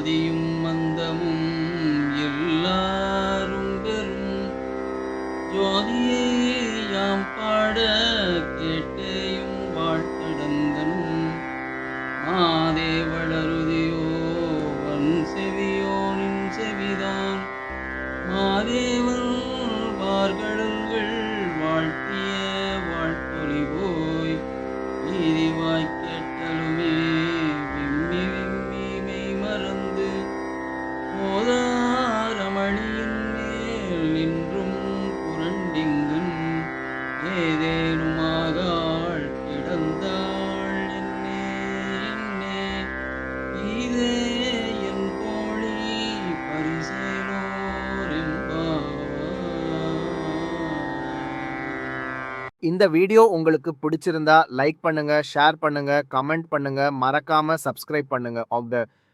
ஆதியும் அந்தமும் எல்லாரும் பெறும் ஜோதியை யாம் பாட கேட்டேயும் வாழ்த்தடந்தன் மாதேவளருதியோ வன் செவியோ நின் செவிதான் மாதேவன் வார்கடல்கள் வாழ்த்திய வாழ்த்தொலி போய் நீதிவாய் கேட்டலுமே விம்மி விம்மி மெய் மறந்து போதாரமணியின் மேல் நின்றும் புரண்டிங்கன் ஏதேனுமாகாள் கிடந்தாள் என்னே என்னே இதே என் தோழி பரிசேலோர் இந்த வீடியோ உங்களுக்கு பிடிச்சிருந்தா லைக் பண்ணுங்க, ஷேர் பண்ணுங்க, கமெண்ட் பண்ணுங்க, மறக்காம சப்ஸ்கிரைப் பண்ணுங்க. Of the